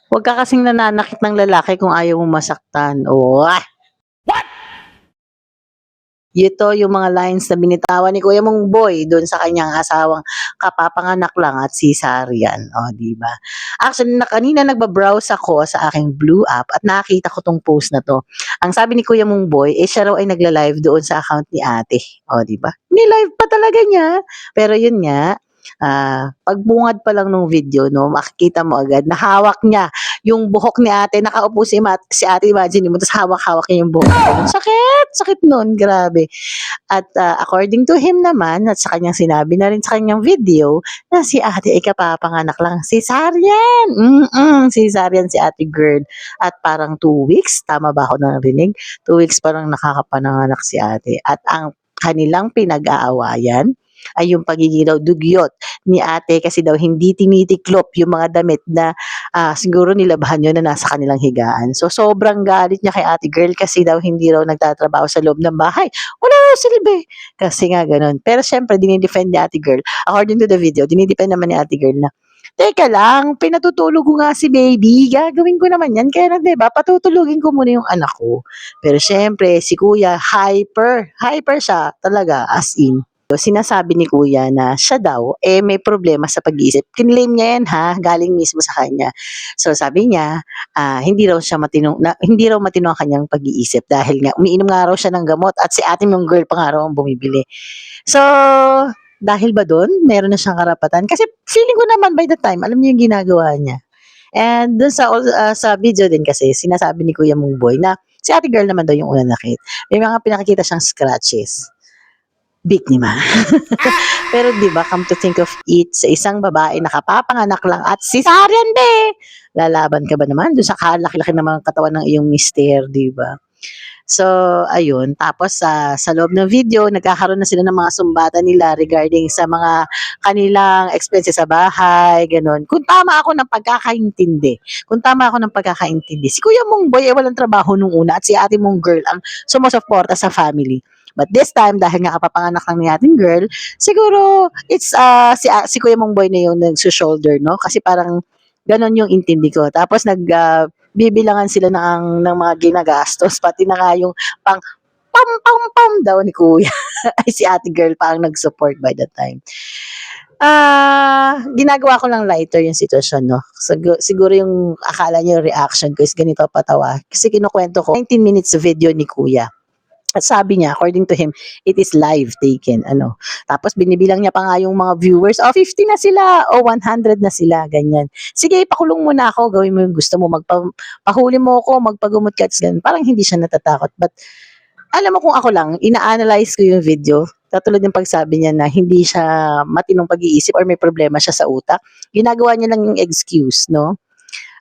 Huwag ka kasing nananakit ng lalaki kung ayaw mong masaktan. Oh, ito yung mga lines na binitawan ni Kuya Mong Boy doon sa kanyang asawang kapapanganak lang at cesarean. O, di ba? Actually, kanina nagba-browse ako sa aking Blue app at nakita ko tong post na to. Ang sabi ni Kuya Mong Boy, siya raw ay nagla-live doon sa account ni ate. O, di ba? Ni-live pa talaga niya. Pero yun nga, pagbungad pa lang nung video, no, makikita mo agad na hawak niya yung buhok ni ate, nakaupo si ate, imagine mo, tapos hawak-hawak niya yung buhok. Sakit, sakit nun, grabe. At according to him naman, at sa kanyang sinabi na rin sa kanyang video, na si ate ay kapapanganak lang. Cesarean! Cesarean si ate girl. At parang 2 weeks, tama ba ako narinig? 2 weeks parang nakakapananganak si ate. At ang kanilang pinag-aawayan ay yung pagiging daw dugyot ni ate kasi daw hindi tinitiklop yung mga damit na siguro nilabahan yun na nasa kanilang higaan. So sobrang galit niya kay ate girl kasi daw hindi raw nagtatrabaho sa loob ng bahay. Wala raw silbi. Kasi nga ganun. Pero syempre, dinidefend ni ate girl. According to the video, dinidefend naman ni ate girl na teka lang, pinatutulog ko nga si baby. Gagawin ko naman yan. Kaya na, diba, patutulugin ko muna yung anak ko. Pero syempre, si kuya, hyper siya talaga, as in. Sinasabi ni kuya na siya daw, may problema sa pag-iisip. Kinlaim niya yan ha, galing mismo sa kanya. So sabi niya, hindi raw matino ang kanyang pag-iisip dahil nga umiinom nga raw siya ng gamot at si ate mong girl pa nga raw ang bumibili. So, dahil ba doon, meron na siyang karapatan? Kasi feeling ko naman by the time, alam niya yung ginagawa niya. And dun sa video din kasi, sinasabi ni Kuya Mungboy na si ate girl naman daw yung unang nakit. May mga pinakikita siyang scratches. Biktima. Pero 'di ba, come to think of it, sa isang babae na kapapanganak lang at cesarean be, lalaban ka ba naman dun sa kalaki-laki ng mga katawan ng iyong mister, 'di ba? So, ayun. Tapos sa loob ng video, nagkakaroon na sila ng mga sumbatan nila regarding sa mga kanilang expenses sa bahay, ganun. Kung tama ako ng pagkakaintindi, si Kuya Mong Boy ay walang trabaho nung una at si ate mong girl ang sumusuporta sa family. But this time, dahil nga kapapanganak lang ni ating girl, siguro it's si Kuya Mong Boy na yung nagso-shoulder, no? Kasi parang ganon yung intindi ko. Tapos bibilangan sila ng mga ginagastos, pati na nga yung pang pam pam pam daw ni kuya. Ay si ate girl pa ang nag-support by that time. Ginagawa ko lang lighter yung sitwasyon, no? Siguro yung akala niyo reaction ko is ganito patawa. Kasi kinukwento ko, 19 minutes video ni kuya. At sabi niya, according to him, it is live taken, ano. Tapos binibilang niya pa nga yung mga viewers, 50 na sila, 100 na sila, ganyan. Sige, pakulong mo na ako, gawin mo yung gusto mo, pahuli mo ako, magpagumot ka, ganyan. Parang hindi siya natatakot. But, alam mo kung ako lang, ina-analyze ko yung video, katulad ng pagsabi niya na hindi siya matinong pag-iisip or may problema siya sa utak. Ginagawa niya lang yung excuse, no?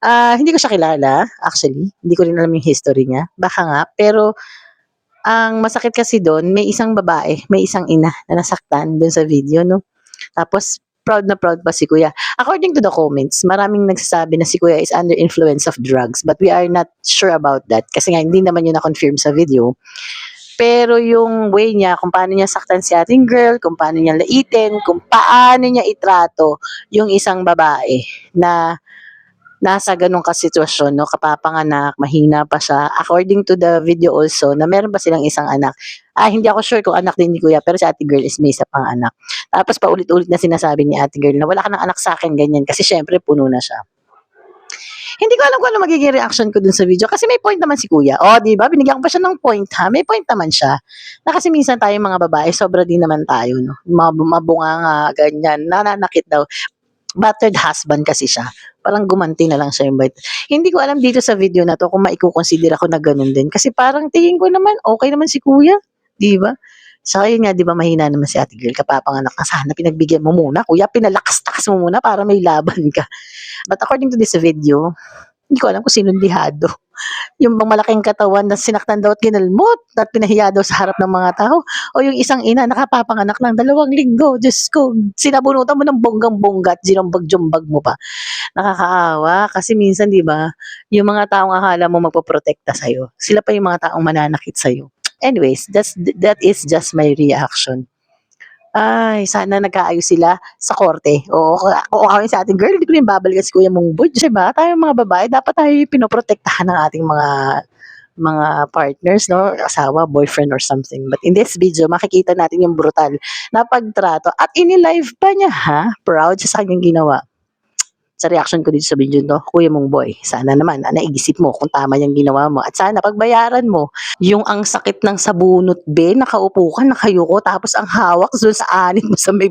Hindi ko siya kilala, actually. Hindi ko rin alam yung history niya. Baka nga, pero ang masakit kasi doon, may isang babae, may isang ina na nasaktan doon sa video, no? Tapos, proud na proud pa si kuya. According to the comments, maraming nagsasabi na si kuya is under influence of drugs, but we are not sure about that kasi nga hindi naman yun na-confirm sa video. Pero yung way niya, kung paano niya saktan si ating girl, kung paano niya laitin, kung paano niya itrato yung isang babae na nasa ganong kasitwasyon, no, kapapanganak, mahina pa siya. According to the video also, na meron pa silang isang anak. Hindi ako sure kung anak din ni kuya, pero si ate girl is may isa pang anak. Tapos paulit-ulit na sinasabi ni ate girl na wala ka ng anak sa akin, ganyan, kasi syempre puno na siya. Hindi ko alam kung ano magiging reaction ko dun sa video kasi may point naman si kuya. Di ba? Binigyan ko pa siya ng point ha. May point naman siya. Na kasi minsan tayong mga babae, sobra din naman tayo, no? Mabunga nga, ganyan, nananakit daw. Battered husband kasi siya. Parang gumanti na lang siya yung bait. Hindi ko alam dito sa video na to kung maikukonsider ako na ganun din. Kasi parang tingin ko naman, okay naman si kuya. Di ba? So, yun nga, di ba, mahina naman si ate girl, kapapanganak ka. Sana pinagbigyan mo muna. Kuya, pinalakas-takas mo muna para may laban ka. But according to this video, hindi ko alam kung sinong lihado. Yung bang malaking katawan na sinaktan daw at ginalmot at pinahiya daw sa harap ng mga tao. O yung isang ina nakapapanganak lang 2 linggo. Diyos ko, sinabunutan mo ng bonggang-bongga at jinumbag-jumbag mo pa. Nakakaawa kasi minsan 'di ba, yung mga taong akala mo magpoprotekta sa sila pa yung mga taong mananakit sa Anyways, that is just my reaction. Ay, sana nagkaayos sila sa korte. Oo, kung kami sa ating girl, hindi ko rin babalikan si Kuya Mongbod, 'di ba? Tayong mga babae, dapat tayo yung pinoprotektahan ng ating mga partners, no? Asawa, boyfriend or something. But in this video, makikita natin yung brutal na pagtrato at ini-live pa niya, ha? Proud siya sa kanyang ginawa. Sa reaction ko dito sa video no, Kuya mong boy, sana naman naiisip mo kung tama yung ginawa mo at sana pagbayaran mo yung ang sakit ng sabunot be, nakaupo ka, nakayuko, tapos ang hawak doon sa anit mo sa may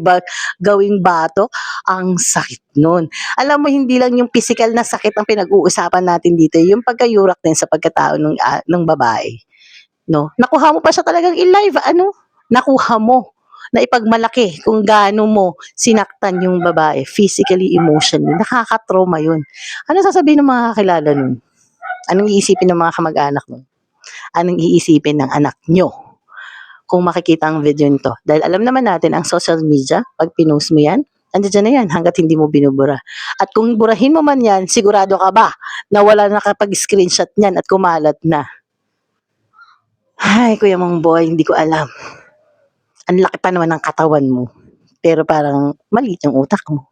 gawing bato, ang sakit nun. Alam mo, hindi lang yung physical na sakit ang pinag-uusapan natin dito, yung pagkayurak din sa pagkatao ng babae. No? Nakuha mo pa siya talagang i-live, ano? Nakuha mo na ipagmalaki kung gaano mo sinaktan yung babae, physically, emotionally. Nakaka-trauma yun. Ano sasabihin ng mga kakilala nun? Anong iisipin ng mga kamag-anak mo? Anong iisipin ng anak nyo? Kung makikita ang video nito. Dahil alam naman natin, ang social media, pag pinost mo yan, andiyan na yan hanggat hindi mo binubura. At kung burahin mo man yan, sigurado ka ba na wala nakapag-screenshot niyan at kumalat na? Ay, Kuya mong boy, hindi ko alam. Ang laki pa naman ng katawan mo. Pero parang maliit yung utak mo.